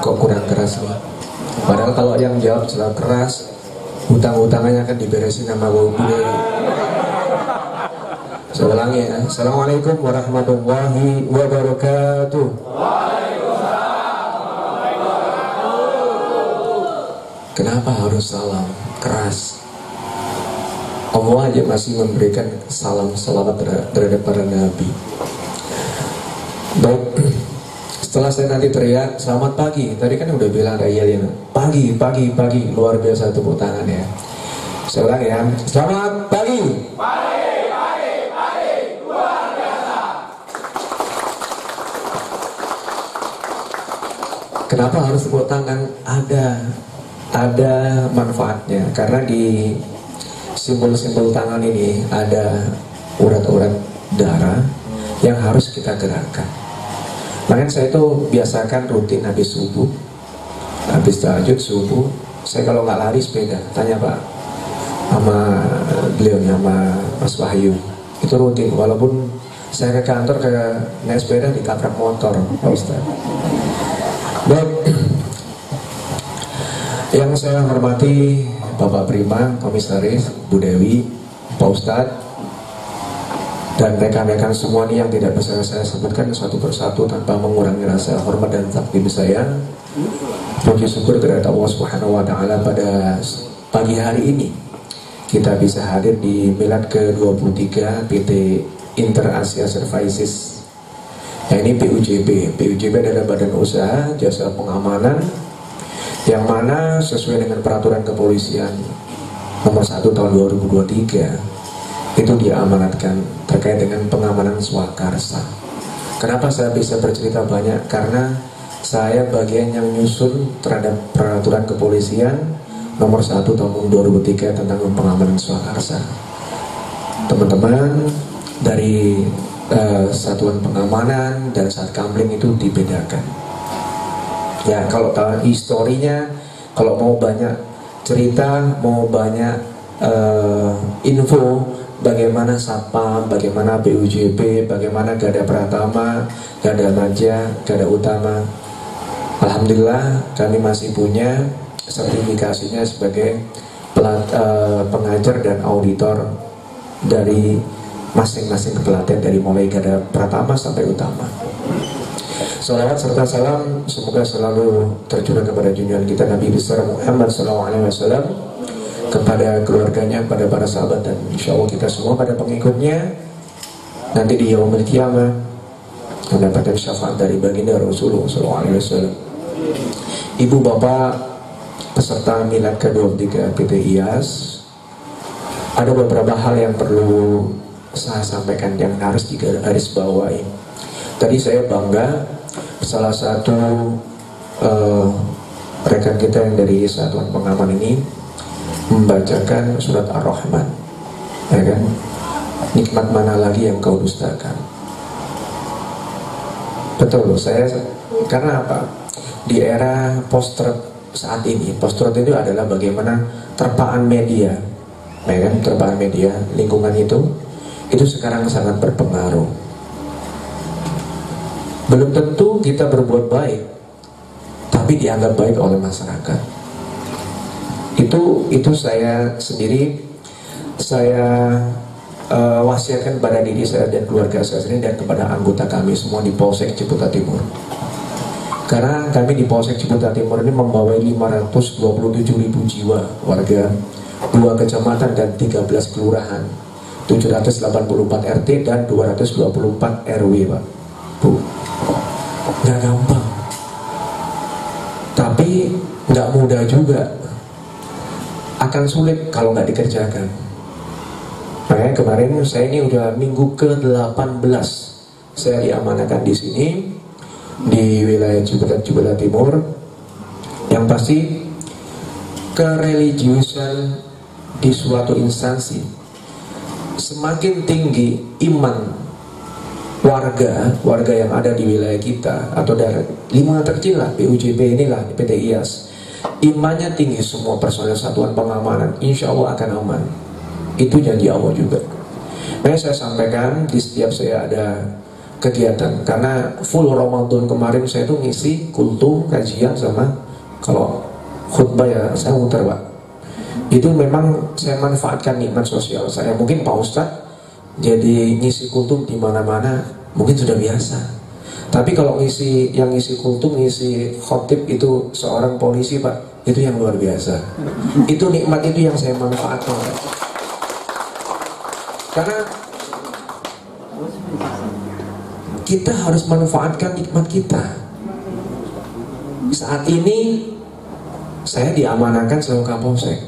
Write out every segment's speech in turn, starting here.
kok kurang keras nih. Padahal kalau yang jawab setelah keras, hutang-hutangannya akan diberesin sama gue. Saya ulangi ya. Assalamualaikum warahmatullahi wabarakatuh. Kenapa harus salam keras? Allah aja masih memberikan salam salawat terhadap para nabi. Baik, setelah saya nanti teriak selamat pagi, tadi kan udah bilang Raya pagi, luar biasa, tepuk tangan ya. Saya ulang ya, selamat pagi. Pagi, luar biasa. Kenapa harus tepuk tangan? Ada manfaatnya, karena di simbol-simbol tangan ini ada urat-urat darah yang harus kita gerakkan. Makanya saya itu biasakan rutin habis subuh, habis tahajud subuh, saya kalau nggak lari sepeda, tanya Pak sama beliau, sama Mas Wahyu, itu rutin. Walaupun saya ke kantor naik sepeda ditabrak motor, Pak Ustaz. Baik, yang saya hormati Bapak Prima, Komisaris, Bu Dewi, Pak Ustadz, dan rekan-rekan semua nih yang tidak bisa saya sebutkan satu persatu tanpa mengurangi rasa hormat dan takdim saya. Puji syukur kepada Allah Subhanahu wa Ta'ala, pada pagi hari ini kita bisa hadir di milad ke-23 PT Inter Asia Services. Nah, ini PUJB. PUJB adalah badan usaha jasa pengamanan yang mana sesuai dengan peraturan kepolisian nomor 1 tahun 2023 itu diamanatkan terkait dengan pengamanan swakarsa. Kenapa saya bisa bercerita banyak? Karena saya bagian yang nyusun terhadap peraturan kepolisian nomor 1 tahun 2003 tentang pengamanan swakarsa. Teman-teman dari satuan pengamanan dan satkamling itu dibedakan. Ya, kalau tahu historinya, kalau mau banyak cerita, mau banyak info bagaimana Satpam, bagaimana PUJB, bagaimana Garda Pratama, Garda Maja, Garda Utama, alhamdulillah kami masih punya sertifikasinya sebagai pengajar dan auditor dari masing-masing kepelatihan, dari mulai Garda Pratama sampai Utama. Salawat serta salam semoga selalu tercurah kepada junjungan kita Nabi besar Muhammad SAW, kepada keluarganya, kepada para sahabat, dan insya Allah kita semua pada pengikutnya nanti di yaumul qiyamah mendapatkan syafaat dari baginda Rasulullah SAW. Ibu bapak peserta milad ke-23 PT IAS, ada beberapa hal yang perlu saya sampaikan yang harus digarisbawahi. Tadi saya bangga salah satu rekan kita yang dari satuan pengaman ini membacakan surat Ar-Rahman, ya kan? Nikmat mana lagi yang kau dustakan. Betul loh, saya karena apa? Di era post-truth saat ini, post-truth itu adalah bagaimana terpaan media, ya kan? Terpaan media, lingkungan itu sekarang sangat berpengaruh. Belum tentu kita berbuat baik, tapi dianggap baik oleh masyarakat. Itu saya sendiri, saya wasiatkan pada diri saya dan keluarga saya sendiri dan kepada anggota kami semua di Polsek Ciputa Timur. Karena kami di Polsek Ciputa Timur ini membawa 527.000 jiwa warga, 2 kecamatan dan 13 kelurahan, 784 RT dan 224 RW, Pak Bu. Nggak gampang, tapi nggak mudah juga, akan sulit kalau nggak dikerjakan. Makanya kemarin saya ini udah minggu ke-18 saya diamanahkan di sini di wilayah Ciputa Timur. Yang pasti kereligiusan di suatu instansi semakin tinggi iman warga yang ada di wilayah kita atau dari lingkungan terkecil lah, PUJB inilah, PT IAS, imannya tinggi, semua personel satuan pengamanan insya Allah akan aman. Itu janji Allah juga. Makanya saya sampaikan di setiap saya ada kegiatan. Karena full Ramadan kemarin saya tuh ngisi kultum, kajian, sama kalau khutbah ya saya muter Pak. Itu memang saya manfaatkan nikmat sosial saya. Mungkin Pak Ustadz jadi ngisi kultum di mana-mana mungkin sudah biasa. Tapi kalau yang ngisi kultum, ngisi khotib itu seorang polisi Pak, itu yang luar biasa. Itu nikmat itu yang saya manfaatkan Pak. Karena kita harus manfaatkan nikmat kita. Saat ini saya diamanahkan sebagai Kapolsek.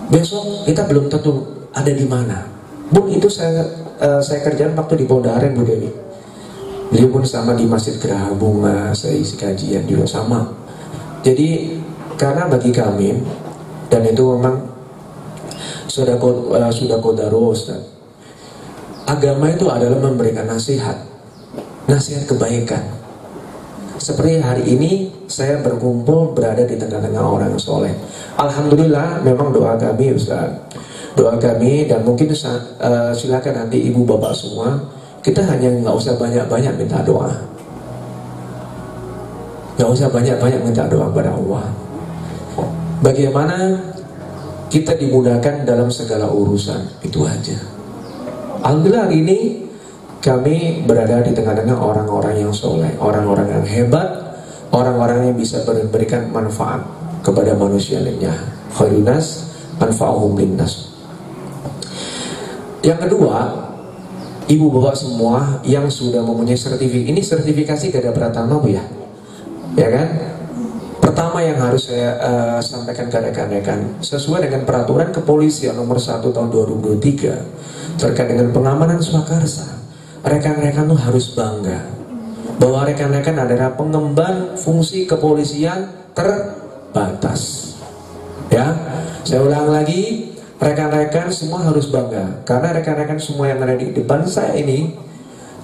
Besok kita belum tentu ada di mana. Bun, itu saya kerjakan waktu di Polda Aren Bu Dewi. Beliau pun sama di Masjid Geraha Bunga, saya isi kajian juga sama. Jadi karena bagi kami, dan itu memang sudah kodaros, agama itu adalah memberikan nasihat kebaikan. Seperti hari ini saya berkumpul berada di tengah-tengah orang soleh. Alhamdulillah, memang doa kami Ustaz, doa kami, dan mungkin silakan nanti ibu bapak semua, kita hanya nggak usah banyak-banyak minta doa, nggak usah banyak-banyak minta doa kepada Allah. Bagaimana kita dimudahkan dalam segala urusan, itu aja. Alhamdulillah hari ini kami berada di tengah-tengah orang-orang yang soleh, orang-orang yang hebat, orang-orang yang bisa memberikan manfaat kepada manusia lainnya. Khairunas manfa'uhum linnas. Yang kedua, ibu bapak semua yang sudah mempunyai sertifikat, ini sertifikasi Gada Pratama Bu ya, ya kan? Pertama yang harus saya sampaikan ke rekan-rekan, sesuai dengan peraturan kepolisian nomor 1 tahun 2023 terkait dengan pengamanan swakarsa, rekan-rekan tuh harus bangga bahwa rekan-rekan adalah pengemban fungsi kepolisian terbatas. Ya, saya ulang lagi, rekan-rekan semua harus bangga karena rekan-rekan semua yang ada di depan saya ini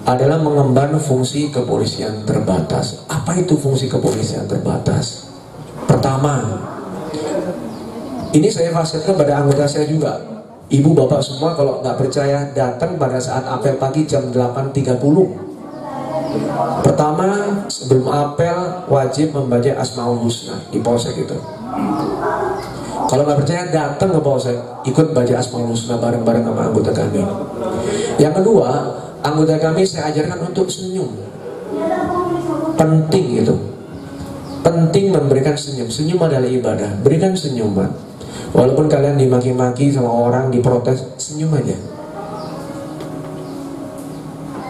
adalah mengemban fungsi kepolisian terbatas. Apa itu fungsi kepolisian terbatas? Pertama, ini saya fasilitasi pada anggota saya juga. Ibu bapak semua kalau nggak percaya datang pada saat apel pagi jam 8.30. Pertama, sebelum apel wajib membaca Asmaul Husna di Polsek itu. Kalau nggak percaya datang ke Polsek, ikut baca Asmaul Husna bareng-bareng sama anggota kami. Yang kedua, anggota kami saya ajarkan untuk senyum. Penting itu. Penting memberikan senyum. Senyum adalah ibadah. Berikan senyuman. Walaupun kalian dimaki-maki sama orang, diprotes, senyum aja.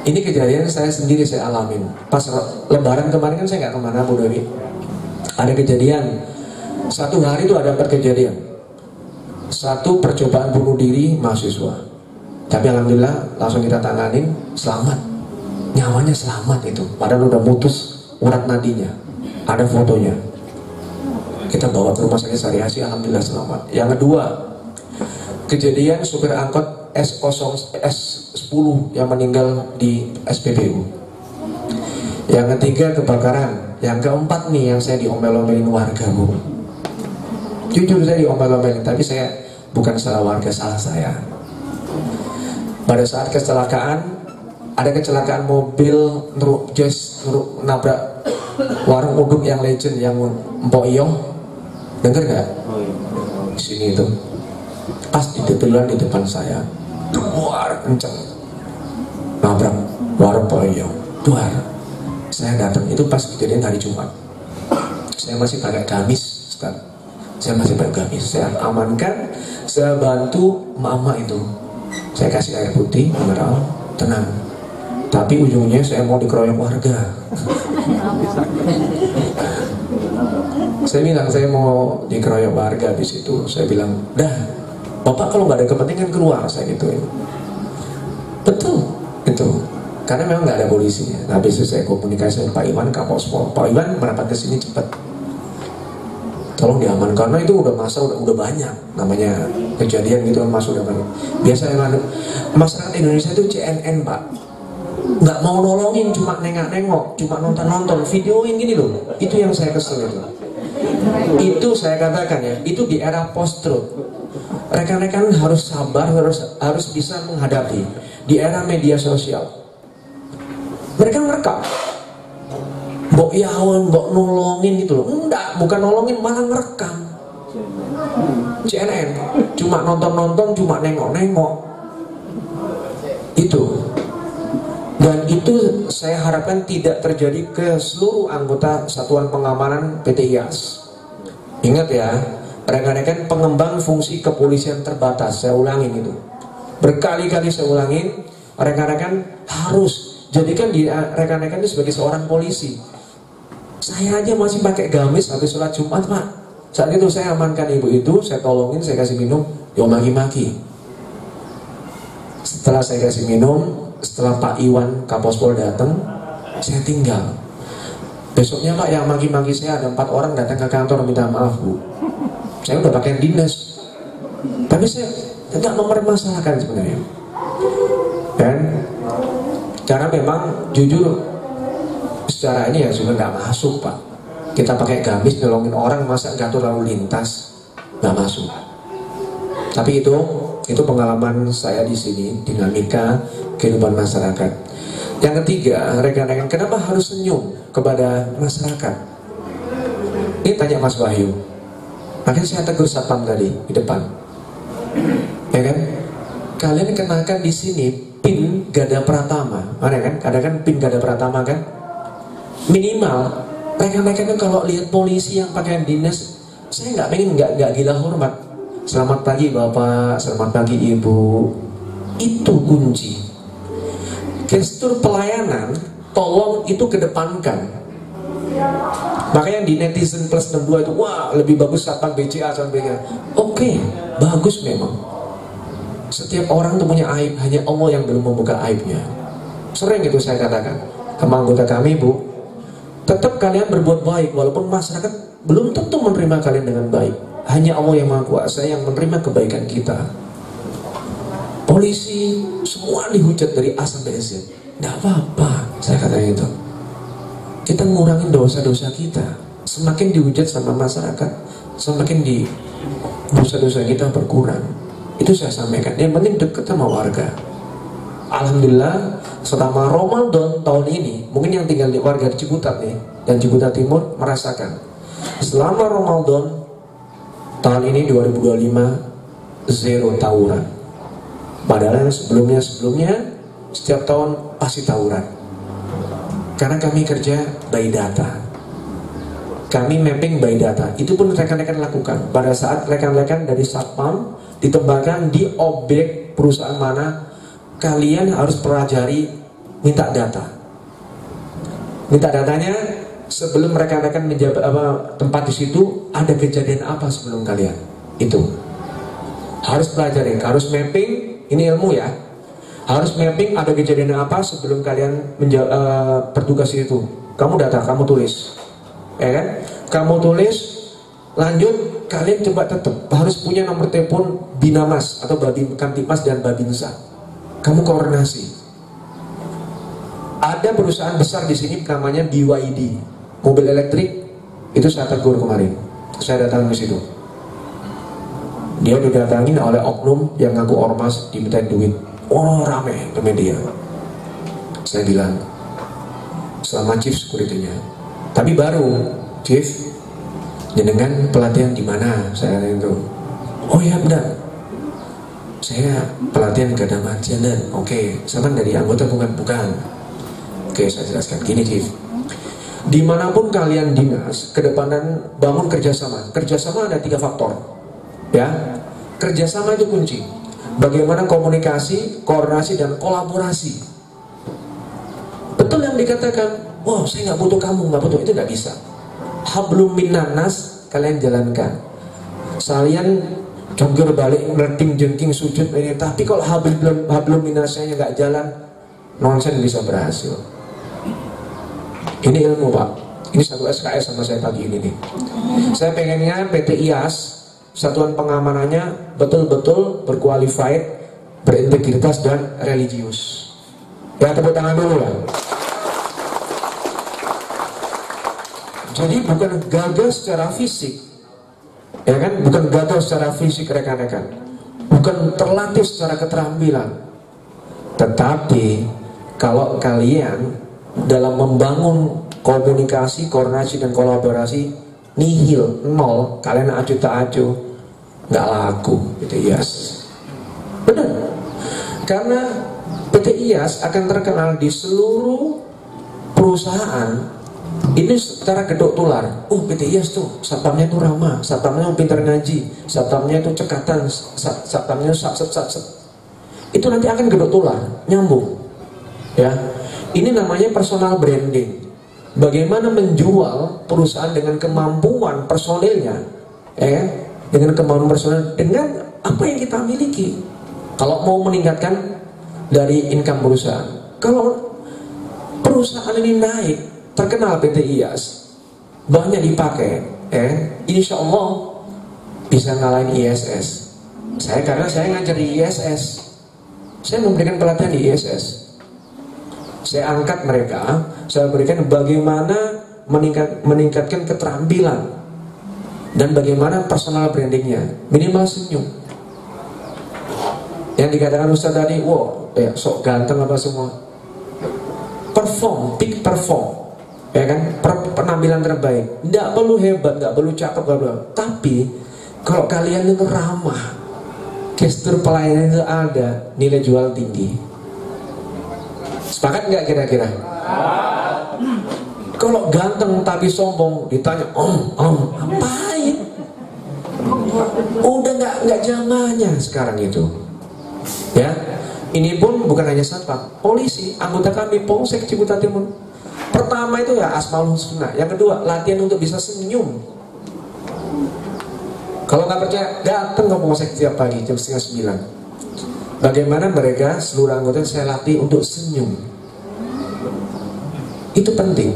Ini kejadian saya sendiri saya alamin. Pas lebaran kemarin kan saya nggak kemana Bu Dewi. Ada kejadian. Satu hari itu ada 4 kejadian. Satu percobaan bunuh diri mahasiswa. Tapi alhamdulillah langsung kita tanganin, selamat. Nyawanya selamat itu. Padahal udah putus urat nadinya. Ada fotonya. Kita bawa ke rumah sakit Sariasi, alhamdulillah selamat. Yang kedua, kejadian supir angkot S10 yang meninggal di SPBU. Yang ketiga kebakaran. Yang keempat nih yang saya diomel-omelin warga Bu. Jujur saya diomel-omelin, tapi saya bukan salah warga, salah saya. Pada saat kecelakaan, ada kecelakaan mobil nabrak warung uduk yang legend yang Mpok Iyo. Dengar nggak? Di sini itu pas di depan saya, duar kenceng, nabrak warung Mpok Iyo, duar. Saya datang itu pas kejadian hari Jumat. Saya masih pakai gamis, Ustaz. Saya masih pakai gamis. Saya amankan, saya bantu mama itu. Saya kasih air putih, mineral, tenang. Tapi ujungnya saya mau dikeroyok warga. Saya bilang saya mau dikeroyok warga di situ. Saya bilang, dah, bapak kalau nggak ada kepentingan keluar, saya gituin. Betul, itu. Karena memang nggak ada polisinya. Nah, besok saya komunikasi dengan Pak Iwan Kapospol. Pak Iwan merapat ke sini cepat. Tolong diaman karena itu udah masa udah banyak namanya kejadian gitu kan, masa udah banyak. Biasanya masyarakat Indonesia itu CNN Pak, nggak mau nolongin, cuma nengok-nengok, cuma nonton videoin gini loh. Itu yang saya kesel itu. Itu saya katakan ya, itu di era post-truth. Rekan-rekan harus sabar, harus bisa menghadapi di era media sosial. Mereka ngerekam. Mbok Yawan, mbok nolongin gitu loh. Enggak, bukan nolongin, malah ngerekam. CNN, cuma nonton-nonton, cuma nengok-nengok. Itu. Dan itu saya harapkan tidak terjadi ke seluruh anggota Satuan Pengamanan PT IAS. Ingat ya, rekan-rekan pengembang fungsi kepolisian terbatas. Saya ulangin itu. Berkali-kali saya ulangin, rekan-rekan harus jadikan rekan-rekan itu sebagai seorang polisi. Saya aja masih pakai gamis habis sholat Jumat, Pak. Saat itu saya amankan ibu itu, saya tolongin, saya kasih minum, yo maki-maki. Setelah saya kasih minum, setelah Pak Iwan Kapospol datang, saya tinggal. Besoknya Pak, yang maki-maki saya ada 4 orang datang ke kantor minta maaf Bu. Saya udah pakai dinas, tapi saya tidak mempermasalahkan sebenarnya. Dan karena memang jujur secara ini ya sudah nggak masuk Pak. Kita pakai gamis nolongin orang, masa ngatur lalu lintas, nggak masuk. Tapi itu pengalaman saya di sini, dinamika kehidupan masyarakat. Yang ketiga, rekan-rekan, kenapa harus senyum kepada masyarakat? Ini tanya Mas Wahyu. Makanya saya tegur satpam tadi di depan, ya kan? Kalian kenakan di sini PIN Gada Pratama, mana kan? Ada kan PIN Gada Pratama kan? Minimal rekan-rekan kalau lihat polisi yang pakaian dinas, saya nggak pengen nggak gila hormat. Selamat pagi Bapak, selamat pagi Ibu. Itu kunci. Gestur pelayanan, tolong itu kedepankan. Makanya di netizen plus 62 itu, wah lebih bagus satpam BCA sampai BCA. Oke, bagus memang. Setiap orang tuh punya aib, hanya Allah yang belum membuka aibnya. Sering itu saya katakan sama anggota kami, Bu. Tetap kalian berbuat baik, walaupun masyarakat belum tentu menerima kalian dengan baik. Hanya Allah yang Maha Kuasa yang menerima kebaikan kita. Polisi semua dihujat dari A sampai Z. Tidak apa-apa, saya katakan itu. Kita ngurangin dosa-dosa kita. Semakin dihujat sama masyarakat, semakin dosa-dosa kita berkurang. Itu saya sampaikan. Yang penting dekat sama warga. Alhamdulillah selama Ramadan tahun ini, mungkin yang tinggal di warga di Ciputat nih dan Ciputat Timur merasakan, selama Ramadan tahun ini 2025 zero tawuran. Padahal sebelumnya setiap tahun pasti tawuran. Karena kami kerja by data, kami mapping by data. Itu pun rekan-rekan lakukan. Pada saat rekan-rekan dari satpam ditempatkan di objek perusahaan mana, kalian harus pelajari, minta data. Minta datanya sebelum rekan-rekan menjabat tempat di situ, ada kejadian apa sebelum kalian. Itu harus pelajari, harus mapping. Ini ilmu ya. Harus mapping ada kejadian apa sebelum kalian bertugas itu. Kamu data, kamu tulis, ya kan? Kamu tulis, lanjut kalian coba tetap harus punya nomor telepon Binamas atau Babin Kamtipmas dan Babinsa. Kamu koordinasi. Ada perusahaan besar di sini namanya BYD, mobil elektrik. Itu saya tegur kemarin. Saya datang ke situ. Dia didatangin oleh oknum yang ngaku ormas, dimintain duit. Oh rame ke media. Saya bilang, sama chief security-nya. Tapi baru, chief, jenengan pelatihan di mana? Saya tanya itu. Oh ya benar. Saya pelatihan Gada Marjalan. Oke, sama dari anggota bukan? Oke, saya jelaskan. Gini chief, dimanapun kalian dinas, kedepanan bangun kerjasama. Kerjasama ada 3 faktor. Ya, kerjasama itu kunci. Bagaimana komunikasi, koordinasi, dan kolaborasi. Betul yang dikatakan, wow saya nggak butuh kamu, nggak butuh, itu nggak bisa. Hablum minannas kalian jalankan. Salian jongger balik, ngerting jengking sujud ini. Tapi kalau hablum minannasnya nggak jalan, nonsen bisa berhasil. Ini ilmu Pak. Ini satu SKS sama saya pagi ini nih. Saya pengennya PT IAS satuan pengamanannya betul-betul berqualified, berintegritas dan religius. Ya tepuk tangan dulu lah. Jadi bukan gagah secara fisik, ya kan? Bukan gagah secara fisik rekan-rekan, bukan terlatih secara keterampilan. Tetapi kalau kalian dalam membangun komunikasi, koordinasi dan kolaborasi nihil, nol, kalian acuh tak acuh, nggak laku PT IAS. Benar, karena PT IAS akan terkenal di seluruh perusahaan ini secara gedok tular. PT IAS tuh satpamnya tuh ramah, satpamnya pintar ngaji, satpamnya tuh cekatan, satpamnya satset. Itu nanti akan gedok tular, nyambung. Ya, ini namanya personal branding. Bagaimana menjual perusahaan dengan kemampuan personilnya, dengan kemampuan personil, dengan apa yang kita miliki. Kalau mau meningkatkan dari income perusahaan, kalau perusahaan ini naik, terkenal PT IAS, banyak dipakai, insya Allah bisa ngalahin ISS. Karena saya ngajar di ISS, saya memberikan pelatihan di ISS. Saya angkat mereka, saya berikan bagaimana meningkatkan keterampilan dan bagaimana personal brandingnya, minimal senyum. Yang dikatakan Ustaz tadi, sok ganteng apa semua. Perform, peak perform, ya kan? Penampilan terbaik. Nggak perlu hebat, nggak perlu cakep, nggak perlu. Tapi kalau kalian itu ramah, gestur pelayanan itu ada, nilai jual tinggi. Sepakat nggak kira-kira? Kalau ganteng tapi sombong, ditanya ngapain? Udah nggak zamannya sekarang itu. Ya, ini pun bukan hanya satpam, polisi, anggota kami Polsek Ciputat Timur. Pertama itu ya asmaul husna, yang kedua latihan untuk bisa senyum. Kalau nggak percaya, datang ke Polsek setiap pagi jam 8:30. Bagaimana mereka seluruh anggota saya latih untuk senyum. Itu penting.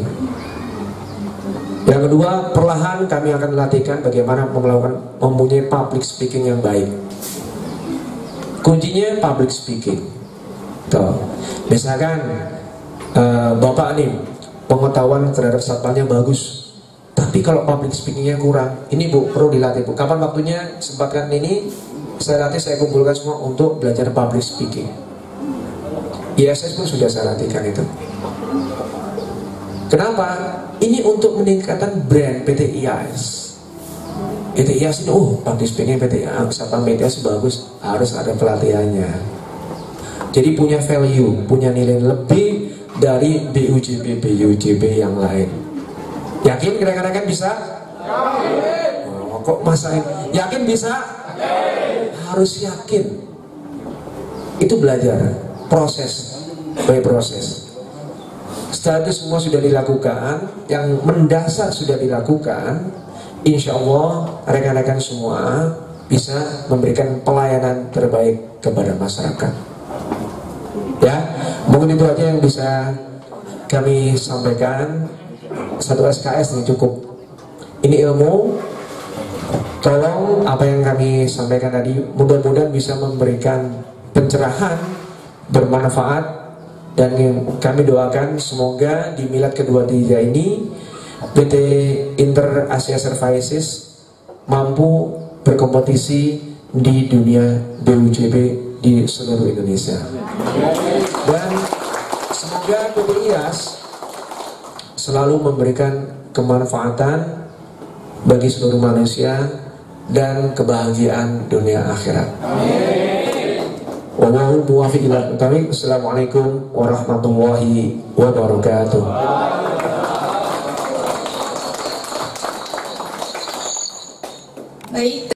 Yang kedua, perlahan kami akan latihkan bagaimana mempunyai public speaking yang baik. Kuncinya public speaking. Tuh. Misalkan Bapak nih pengetahuan terhadap satpamnya bagus, tapi kalau public speakingnya kurang, ini Bu perlu dilatih Bu. Kapan waktunya sempatkan ini saya latih, saya kumpulkan semua untuk belajar public speaking. ISS pun sudah saya latihkan itu. Kenapa? Ini untuk meningkatkan brand PT IAS. PT IAS ini, public speaking PT IAS, satpam PT IAS bagus, harus ada pelatihannya. Jadi punya value, punya nilai lebih dari BUJB yang lain. Yakin kira-kira kan bisa? Kok masain? Yakin bisa? Harus yakin. Itu belajar, proses by proses. Setelah itu semua sudah dilakukan, yang mendasar sudah dilakukan, insya Allah rekan-rekan semua bisa memberikan pelayanan terbaik kepada masyarakat. Ya, mungkin itu aja yang bisa kami sampaikan. Satu SKS ini cukup. Ini ilmu. Tolong apa yang kami sampaikan tadi mudah-mudahan bisa memberikan pencerahan, bermanfaat, dan kami doakan semoga di milad ke-23 ini PT Inter Asia Services mampu berkompetisi di dunia BUJB di seluruh Indonesia. Dan semoga PT IAS selalu memberikan kemanfaatan bagi seluruh manusia dan kebahagiaan dunia akhirat. Wallahul muwaffiq ila aqwamit. Assalamualaikum warahmatullahi wabarakatuh. Baik.